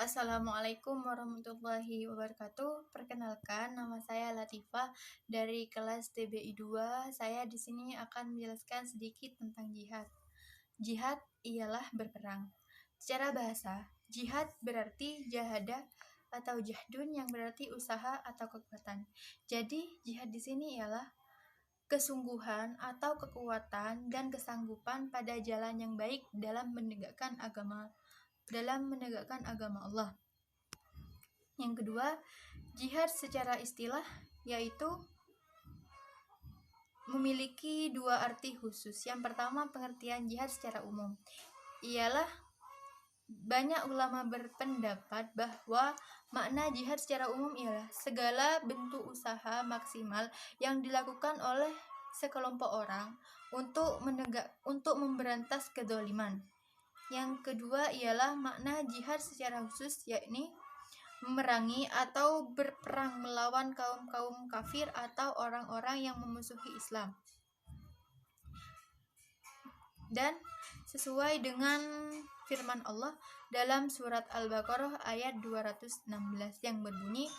Assalamualaikum warahmatullahi wabarakatuh. Perkenalkan, nama saya Latifah dari kelas TBI 2. Saya di sini akan menjelaskan sedikit tentang jihad. Jihad ialah berperang. Secara bahasa, jihad berarti jahada atau jahdun yang berarti usaha atau kekuatan. Jadi, jihad di sini ialah kesungguhan atau kekuatan dan kesanggupan pada jalan yang baik dalam menegakkan agama Allah. Yang kedua, jihad secara istilah yaitu memiliki dua arti khusus. Yang pertama, pengertian jihad secara umum ialah banyak ulama berpendapat bahwa makna jihad secara umum ialah segala bentuk usaha maksimal yang dilakukan oleh sekelompok orang untuk memberantas kezaliman. Yang kedua ialah makna jihad secara khusus, yakni memerangi atau berperang melawan kaum-kaum kafir atau orang-orang yang memusuhi Islam. Dan sesuai dengan firman Allah dalam surat Al-Baqarah ayat 216 yang berbunyi,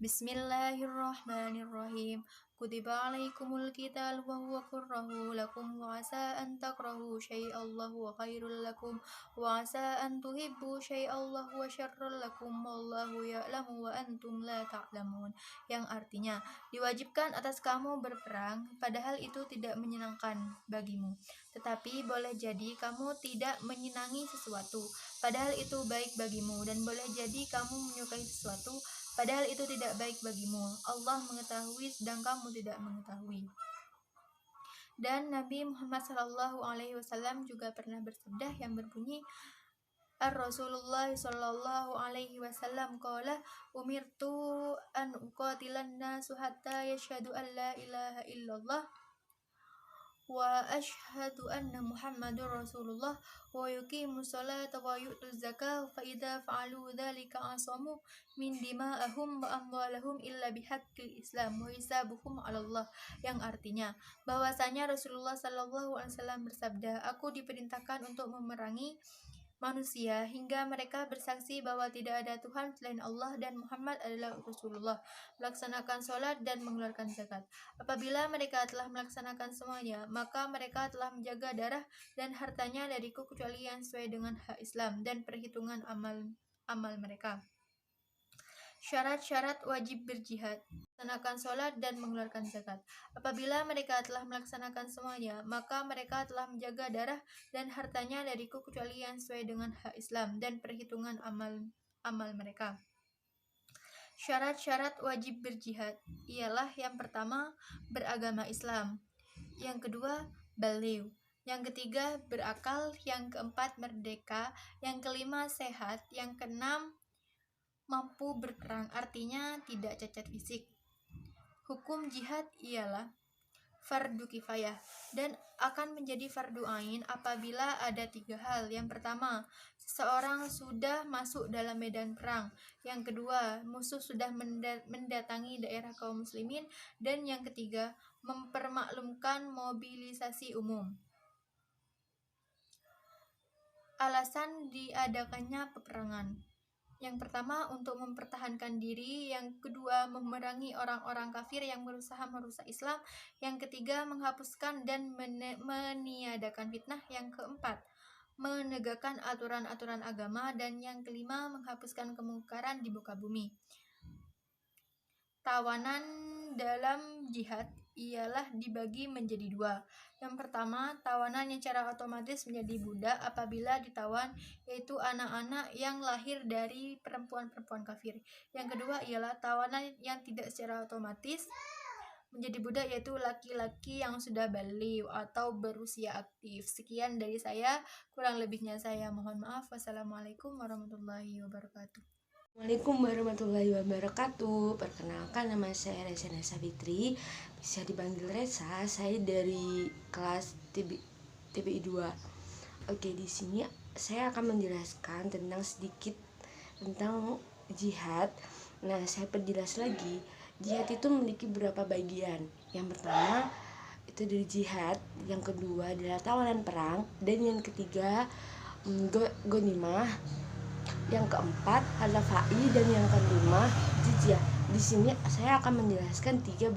Bismillahirrahmanirrahim. Kutiba alaikumul qital wa huwa kurrahu lakum wa asa an takrahu syai'an wa khairul lakum wa asa an tuhibbu syai'an wa syarrul lakum wallahu ya'lamu wa antum la ta'lamun. Yang artinya, diwajibkan atas kamu berperang padahal itu tidak menyenangkan bagimu, tetapi boleh jadi kamu tidak menyenangi sesuatu padahal itu baik bagimu, dan boleh jadi kamu menyukai sesuatu padahal itu tidak baik bagimu. Allah mengetahui sedang kamu tidak mengetahui. Dan Nabi Muhammad SAW juga pernah bersabda yang berbunyi, Rasulullah sallallahu alaihi wasallam qala umirtu an uqatilan nasu hatta yashhadu an la ilaha illallah wa asyhadu anna Muhammadur Rasulullah wa yuqimus salata wa yu'tuz zakah fa idza fa'alu dzalika asamu min dima'ahum wa amwalahum illa bihaqqil Islam wa hisabuhum 'ala Allah. Yang artinya bahwasanya Rasulullah sallallahu alaihi wasallam bersabda, aku diperintahkan untuk memerangi manusia hingga mereka bersaksi bahwa tidak ada Tuhan selain Allah dan Muhammad adalah Rasulullah, melaksanakan sholat dan mengeluarkan zakat. Apabila mereka telah melaksanakan semuanya, maka mereka telah menjaga darah dan hartanya dariku kecuali yang sesuai dengan hak Islam dan perhitungan amal mereka. Syarat-syarat wajib berjihad: melaksanakan sholat dan mengeluarkan zakat. Apabila mereka telah melaksanakan semuanya, maka mereka telah menjaga darah dan hartanya dariku kecuali yang sesuai dengan hak Islam dan perhitungan amal mereka. Syarat-syarat wajib berjihad ialah yang pertama, beragama Islam. Yang kedua, baligh. Yang ketiga, berakal. Yang keempat, merdeka. Yang kelima, sehat. Yang keenam, mampu berperang, artinya tidak cacat fisik. Hukum jihad ialah fardu kifayah dan akan menjadi fardu ain apabila ada tiga hal. Yang pertama, seseorang sudah masuk dalam medan perang. Yang kedua, musuh sudah mendatangi daerah kaum muslimin. Dan yang ketiga, mempermaklumkan mobilisasi umum. Alasan diadakannya peperangan: yang pertama, untuk mempertahankan diri. Yang kedua, memerangi orang-orang kafir yang berusaha merusak Islam. Yang ketiga, menghapuskan dan meniadakan fitnah. Yang keempat, menegakkan aturan-aturan agama. Dan yang kelima, menghapuskan kemungkaran di muka bumi. Tawanan dalam jihad ialah dibagi menjadi dua. Yang pertama, tawanan yang secara otomatis menjadi budak apabila ditawan, yaitu anak-anak yang lahir dari perempuan-perempuan kafir. Yang kedua ialah tawanan yang tidak secara otomatis menjadi budak, yaitu laki-laki yang sudah baligh atau berusia aktif. Sekian dari saya, kurang lebihnya saya mohon maaf. Wassalamualaikum warahmatullahi wabarakatuh. Assalamualaikum warahmatullahi wabarakatuh. Perkenalkan, nama saya Reza Nasa Fitri, bisa dipanggil Reza. Saya dari kelas TBI 2. Oke, di sini saya akan menjelaskan sedikit tentang jihad. Nah, saya perjelas lagi. Jihad itu memiliki beberapa bagian. Yang pertama itu dari jihad, yang kedua adalah tawanan perang, dan yang ketiga ghanimah. yang keempat harta fai, dan yang kelima jizyah. Di sini saya akan menjelaskan tiga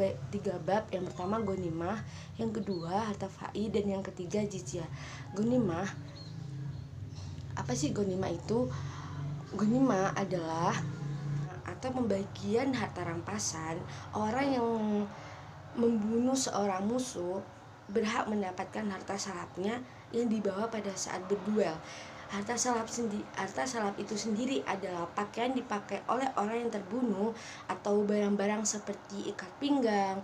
bab. Yang pertama ghanimah, yang kedua harta fai, dan yang ketiga jizyah. Ghanimah, apa sih ghanimah itu? Ghanimah adalah atau pembagian harta rampasan. Orang yang membunuh seorang musuh berhak mendapatkan harta salapnya yang dibawa pada saat berduel. Harta salap itu sendiri adalah pakaian dipakai oleh orang yang terbunuh, atau barang-barang seperti ikat pinggang,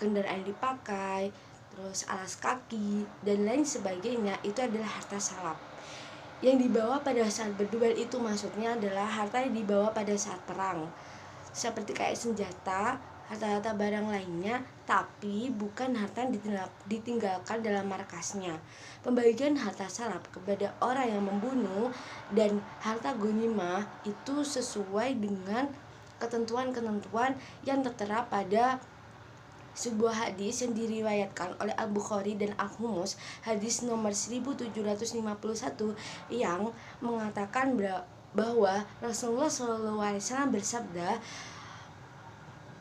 kendaraan dipakai, terus alas kaki dan lain sebagainya. Itu adalah harta salap. Yang dibawa pada saat berduel itu maksudnya adalah harta yang dibawa pada saat perang, seperti kayak senjata, harta-harta barang lainnya, tapi bukan harta yang ditinggalkan dalam markasnya. Pembagian harta salap kepada orang yang membunuh dan harta ghanimah itu sesuai dengan ketentuan-ketentuan yang tertera pada sebuah hadis yang diriwayatkan oleh Al-Bukhari dan Al-Humus, hadis nomor 1751, yang mengatakan bahwa Rasulullah SAW bersabda,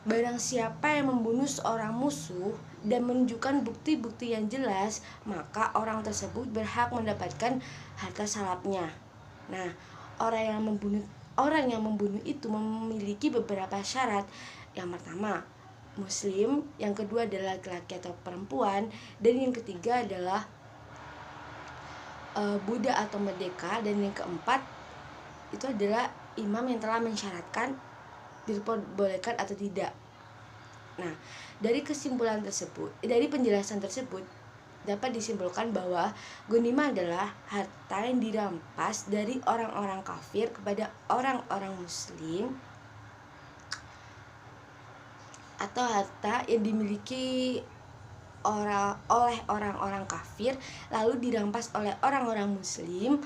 barang siapa yang membunuh seorang musuh dan menunjukkan bukti-bukti yang jelas, maka orang tersebut berhak mendapatkan harta salapnya. Nah, orang yang membunuh itu memiliki beberapa syarat. Yang pertama, muslim, yang kedua adalah laki-laki atau perempuan, dan yang ketiga adalah budak atau merdeka, dan yang keempat itu adalah imam yang telah mensyaratkan diperbolehkan atau tidak. Nah, dari penjelasan tersebut dapat disimpulkan bahwa ghanimah adalah harta yang dirampas dari orang-orang kafir kepada orang-orang muslim, atau harta yang dimiliki oleh orang-orang kafir lalu dirampas oleh orang-orang muslim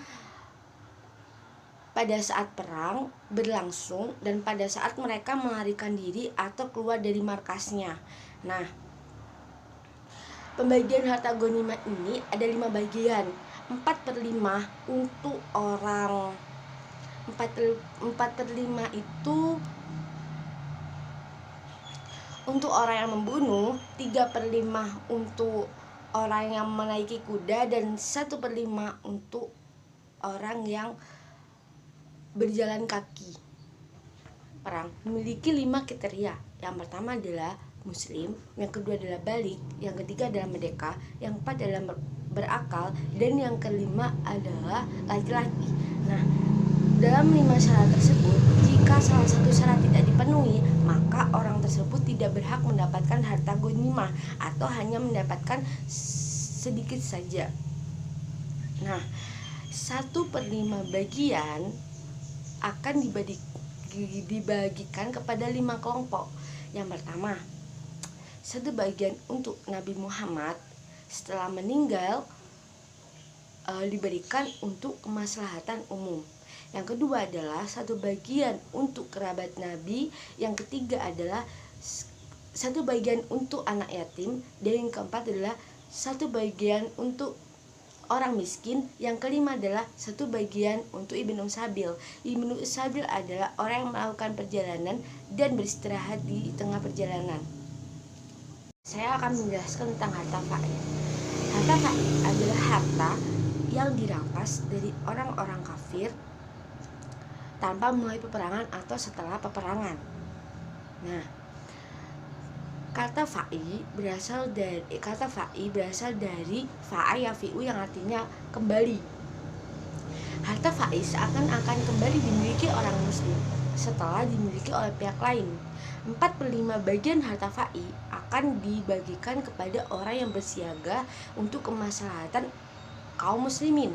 pada saat perang berlangsung dan pada saat mereka melarikan diri atau keluar dari markasnya. Nah, pembagian harta ghanimah ini ada 5 bagian. 4/5 untuk orang 4/5 itu untuk orang yang membunuh, 3/5 untuk orang yang menaiki kuda, dan 1/5 untuk orang yang berjalan kaki. Perang memiliki 5 kriteria. Yang pertama adalah muslim, yang kedua adalah balik, yang ketiga adalah merdeka, yang keempat adalah berakal, dan yang kelima adalah laki-laki. Nah, dalam 5 syarat tersebut, jika salah satu syarat tidak dipenuhi, maka orang tersebut tidak berhak mendapatkan harta ghanimah atau hanya mendapatkan sedikit saja. Nah, 1/5 bagian akan dibagikan kepada 5 kelompok. Yang pertama, 1 bagian untuk Nabi Muhammad setelah meninggal, diberikan untuk kemaslahatan umum. Yang kedua adalah 1 bagian untuk kerabat Nabi. Yang ketiga adalah 1 bagian untuk anak yatim. Dan yang keempat adalah 1 bagian untuk orang miskin. Yang kelima adalah 1 bagian untuk Ibnu Sabil. Ibnu Sabil adalah orang yang melakukan perjalanan dan beristirahat di tengah perjalanan. Saya akan menjelaskan tentang harta fai. Harta fai adalah harta yang dirampas dari orang-orang kafir tanpa mulai peperangan atau setelah peperangan. Nah, kata fai berasal dari fa'a yafi'u yang artinya kembali. Harta fai seakan-akan kembali dimiliki orang muslim setelah dimiliki oleh pihak lain. 4/5 bagian harta fai akan dibagikan kepada orang yang bersiaga untuk kemaslahatan kaum muslimin.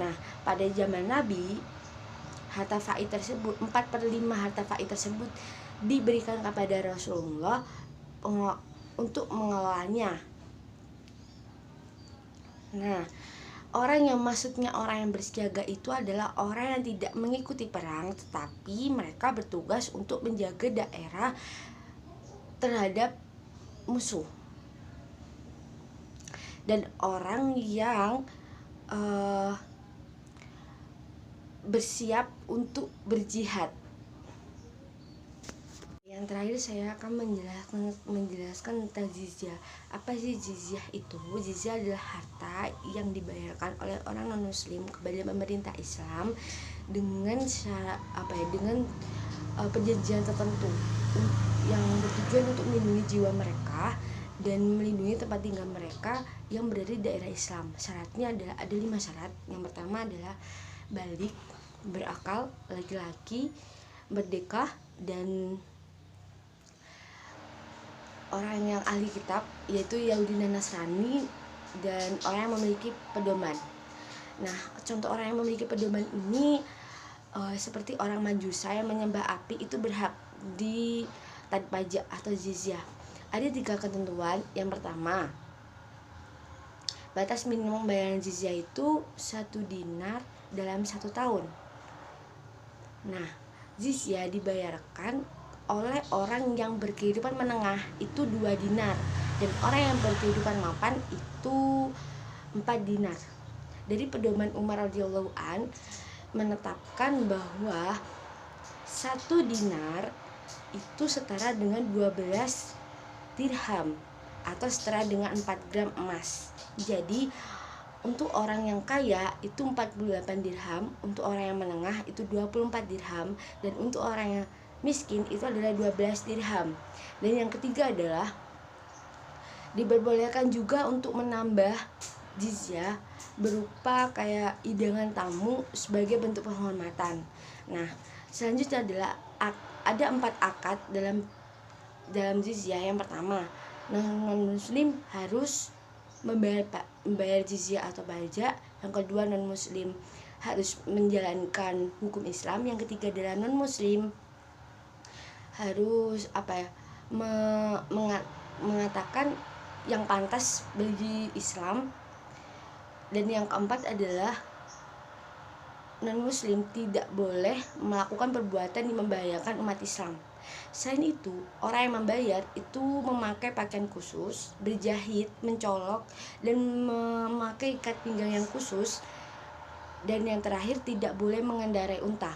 Nah, pada zaman Nabi, harta fai tersebut, 4/5 harta fai tersebut diberikan kepada Rasulullah untuk mengelolanya. Nah, orang yang bersiaga itu adalah orang yang tidak mengikuti perang, tetapi mereka bertugas untuk menjaga daerah terhadap musuh. Dan orang yang bersiap untuk berjihad. Yang terakhir saya akan menjelaskan tentang jizyah. Apa sih jizyah itu? Jizyah adalah harta yang dibayarkan oleh orang non muslim kepada pemerintah Islam dengan perjanjian tertentu yang bertujuan untuk melindungi jiwa mereka dan melindungi tempat tinggal mereka yang berada di daerah Islam. Syaratnya adalah ada 5 syarat. Yang pertama adalah balik, berakal, laki-laki, merdeka, dan orang yang ahli kitab, yaitu Yahudi dan Nasrani, dan orang yang memiliki pedoman. Nah, contoh orang yang memiliki pedoman ini seperti orang Majusa yang menyembah api, itu berhak di tarik pajak atau jizyah. Ada 3 ketentuan. Yang pertama, batas minimum bayaran jizyah itu 1 dinar dalam 1 tahun. Nah, jizyah dibayarkan oleh orang yang berkehidupan menengah itu 2 dinar, dan orang yang berkehidupan mapan itu 4 dinar. Dari pedoman Umar radhiyallahu an menetapkan bahwa 1 dinar itu setara dengan 12 dirham atau setara dengan 4 gram emas. Jadi untuk orang yang kaya itu 48 dirham, untuk orang yang menengah itu 24 dirham, dan untuk orang yang miskin itu adalah 12 dirham. Dan yang ketiga adalah diperbolehkan juga untuk menambah jizyah berupa kayak hidangan tamu sebagai bentuk penghormatan. Nah, selanjutnya adalah ada 4 akad dalam jizyah. Yang pertama, non muslim harus membayar jizyah atau pajak. Yang kedua, non muslim harus menjalankan hukum Islam. Yang ketiga adalah non muslim harus mengatakan yang pantas bagi Islam. Dan yang keempat adalah non muslim tidak boleh melakukan perbuatan yang membahayakan umat Islam. Selain itu, orang yang membayar itu memakai pakaian khusus, berjahit, mencolok, dan memakai ikat pinggang yang khusus. Dan yang terakhir, tidak boleh mengendarai unta.